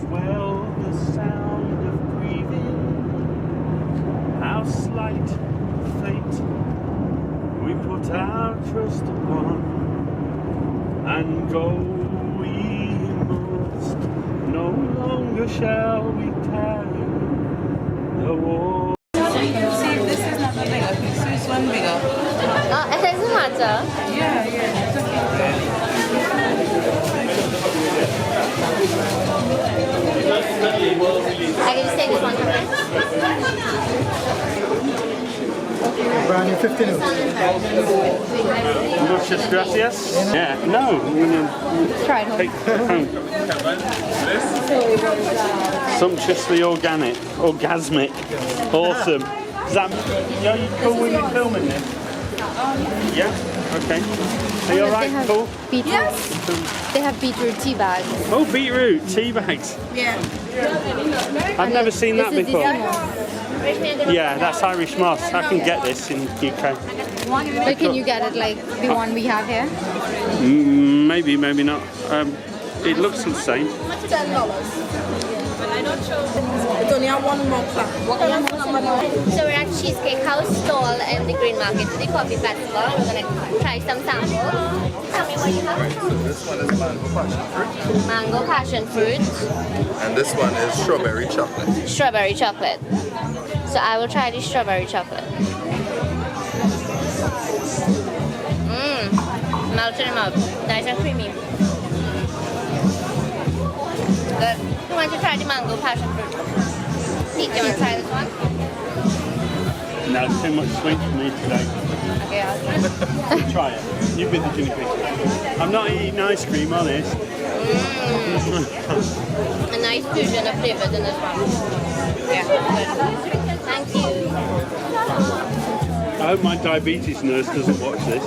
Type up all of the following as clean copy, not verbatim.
well the sound of grieving, how slight fate we put our trust upon, and go we must, no longer shall we carry the war. So you can see if this is not the bigger, this is one bigger. It doesn't matter. Yeah, it's okay. I can just take this one from here. Brand new 15 ounce. Muchas gracias. Yeah, no, I'm gonna Try it home. take it home. Sumptuously organic, orgasmic, awesome. Is that, are you cool with me filming this? Yeah? Okay. Are you alright? Cool? Yes. They have beetroot tea bags. Oh, beetroot tea bags. Yeah. I've never seen that This is before. the Yeah, that's Irish moss. I can get this in UK. But can you get it like the one we have here? Maybe, maybe not. It looks the same. $10. It's only on one more clap. So we're at Cheesecake House stall in the Green Market for the coffee festival. We're gonna try some samples. Tell me what you have. So this one is mango passion fruit, Mango passion fruit, and this one is strawberry chocolate. strawberry chocolate. So I will try the strawberry chocolate. Melt in the mouth. Nice and creamy. Good. You want to try the mango passion fruit? Pete, you want to try this one? No, too much sweet for me today. Okay, I'll Try it. You've been the guinea pig. I'm not eating ice cream, honest. A nice fusion of flavors in this one. Yeah, good. Thank you. I hope my diabetes nurse doesn't watch this.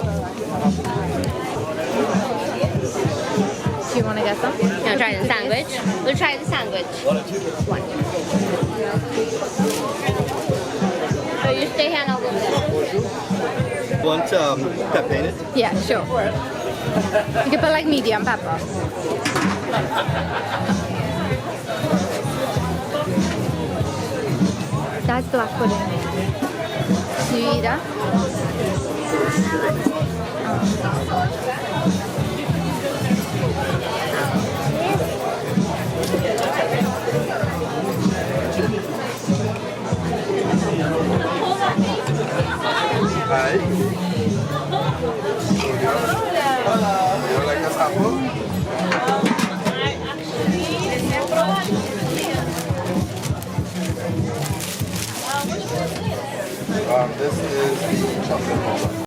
Do you want to get some? You want to try the sandwich? We'll try the sandwich. One. So you stay here and I'll go there. Want pepper in it? Yeah, sure. You can put like medium pepper. That's black pudding. Do you eat that? Hi. You don't like this apple? This is the chocolate mocha.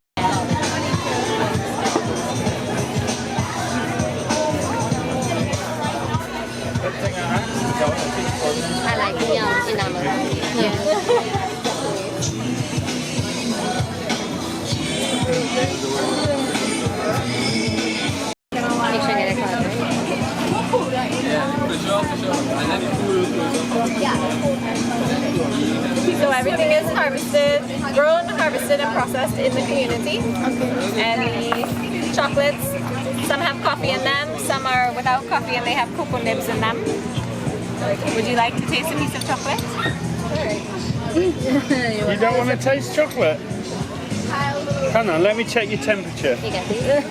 I like the enamel. Yeah. Make sure I get a card, So everything is harvested, grown, harvested, and processed in the community. Okay. And the chocolates, some have coffee in them, some are without coffee and they have cocoa nibs in them. Would you like to taste a piece of chocolate? You don't want to taste chocolate? Come on, let me check your temperature. You get these? Yeah.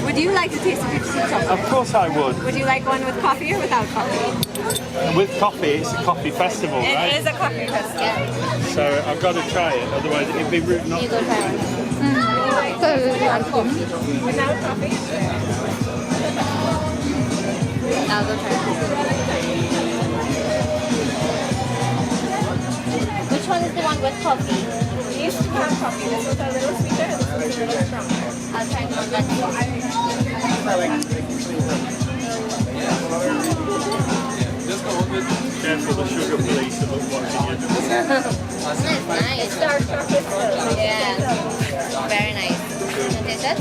Would you like to taste a piece of chocolate? Of course I would. Would you like one with coffee or without coffee? With coffee, it's a coffee festival, right? It is a coffee festival. So I've got to try it, otherwise it'd be rude not You to. go try one. Without coffee? I'll go try it. Which one is the one with coffee? We used to have coffee. This was a little sweeter and this was a little stronger. I'll try the one that's Careful the sugar police are watching you. That's nice. It's dark chocolate still. Yeah. Very nice. Is it?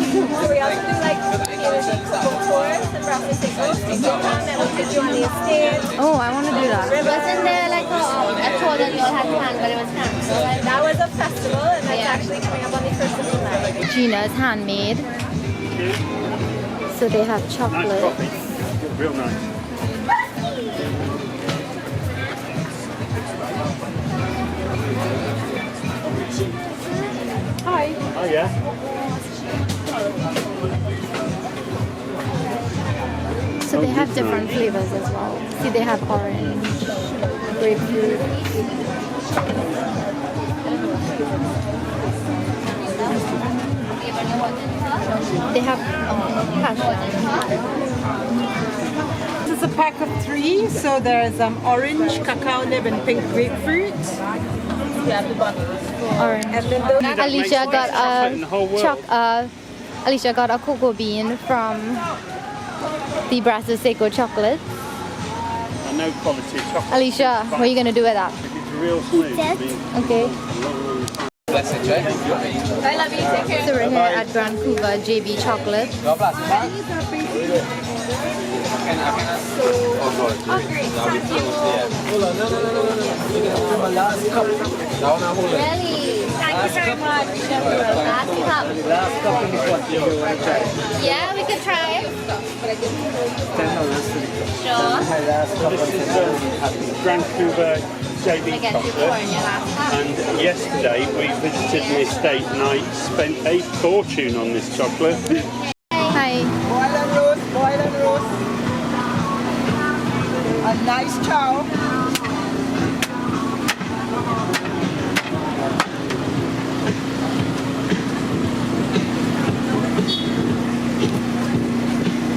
So we also do like cocoa tours and breakfast takeouts. You go down and we'll take you on the estate. Oh, I want to do that. Wasn't there like a tour that you all had planned, but it was canceled? That was a festival and that's Yeah. actually coming up on the 1st of July. Gina's handmade you. So they have Nice chocolate. coffee. Real nice. Hi. Oh yeah. So they Oh, have good different night. flavors as well. See, they have orange, grapefruit. They have passion. This is a pack of 3, so there's orange, cacao nib, and pink grapefruit. Orange. And then the Alicia makes got chocolate in the whole world. Alicia got a cocoa bean from the Brasso Seco chocolate. I know quality chocolate. Alicia, what are you gonna do with that? It's real smooth. I mean, Okay. I love you. Take care. So we're here at Vancouver JB Chocolate. Really? Thank you very much. Last cup. Yeah, we could try it. Sure. This is Vancouver JB Again, you pour chocolate. in your last cup. And yesterday we visited the estate and I spent a fortune on this chocolate. Hi. boil and roast. A nice chow.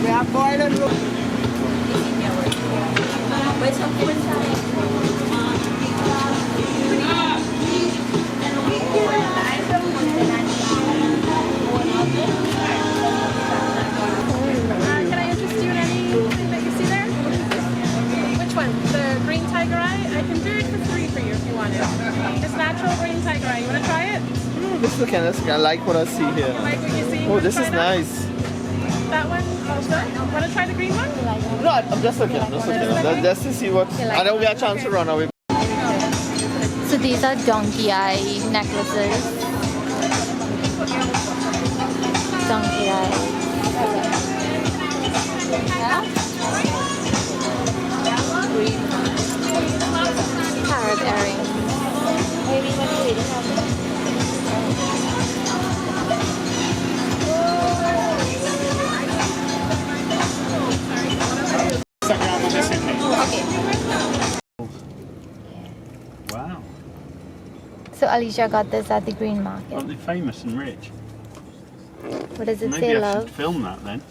We have boiled and roast. Can I interest you in anything that you see there? Which one? The green tiger eye? I can do it for free for you if you want it. It's natural green tiger eye. You want to try it? This is kind of, I like what I see here. Like what you see? Oh, this Try is that? nice. That one also? Want to try the green one? No, I'm just looking. Just to see what. I don't get a chance to run away. So these are donkey eye necklaces. Donkey eye. Carrot earrings. Wow. So Alicia got this at the Green Market. Aren't they famous and rich? What does it Maybe say, I love? should film that then.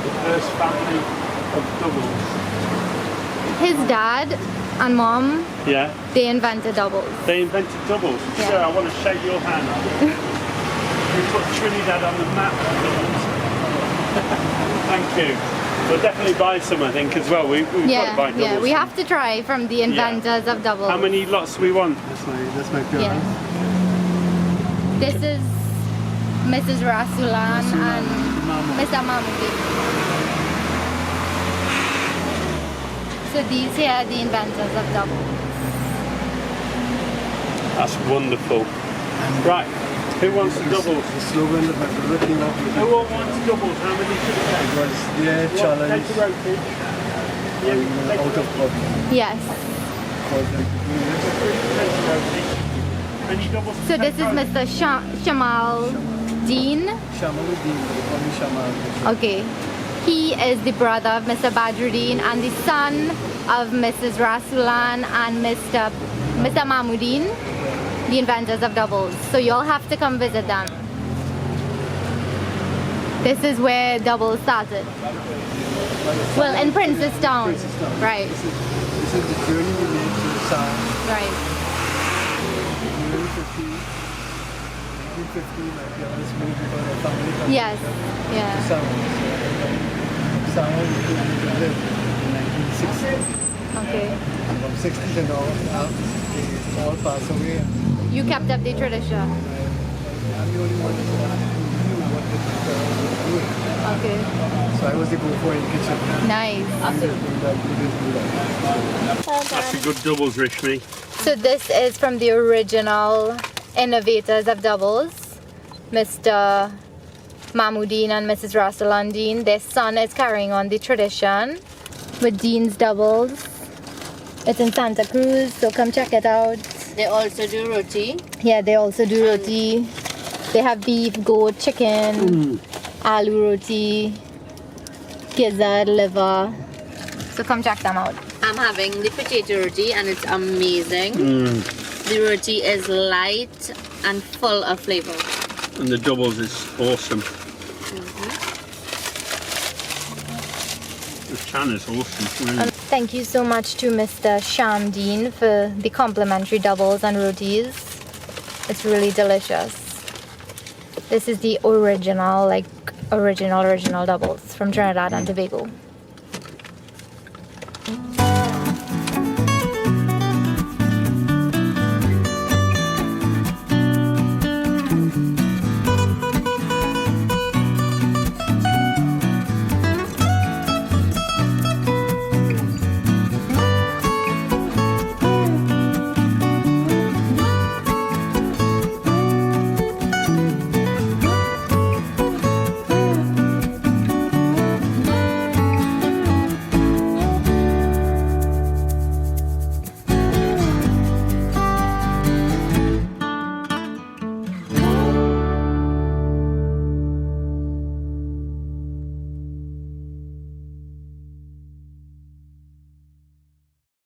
The first family of doubles. His dad and mom, Yeah, they invented doubles. they invented doubles. Yeah. Sir, I want to shake your hand. We put Trinidad on the map. Thank you. We'll definitely buy some, I think, as well. We've got to buy Yeah, doubles. yeah. We have to try from the inventors of doubles. How many lots do we want? That's my pure. Yeah. This is Mrs. Rasulan and Mr. Mamudi. So these here are the inventors of doubles. That's wonderful. Right, who wants the doubles? The slogan that we're looking up Who all wants doubles? How many should it take? was their What, challenge take a rope each? Yeah, we can take out of club. Yes. Any doubles? So this is Mr. Shamal Deen. Shamaluddin, they call me Shamal. Okay. He is the brother of Mr. Badruddin and the son of Mrs. Rasulan and Mr. Mahmoudin, the inventors of doubles. So you'll have to come visit them. This is where doubles started. Well, in Princestown. Right, This is the journey we made to the south. right. In 1950, my parents moved because of family from Yes, yeah. Sound we lived in 1960. Okay. From 60s and all, they all passed away. You kept up the tradition. I'm the only one who knew what the parents were doing. Okay. So I was the go-for in the kitchen. Nice. We didn't do that. That's a good doubles, Rishmi. So this is from the original innovators of doubles, Mr. Mahmoudine and Mrs. Rasulan Deen. Their son is carrying on the tradition with Deen's doubles. It's in Santa Cruz, so come check it out. They also do roti. Yeah, they also do roti. They have beef, goat, chicken, aloo roti, gizzard, liver. So come check them out. I'm having the potato roti and it's amazing. The roti is light and full of flavor. And the doubles is awesome. The chan is awesome. Really. Thank you so much to Mr. Sham Deen for the complimentary doubles and rotis. It's really delicious. This is the original, original doubles from Trinidad and Tobago.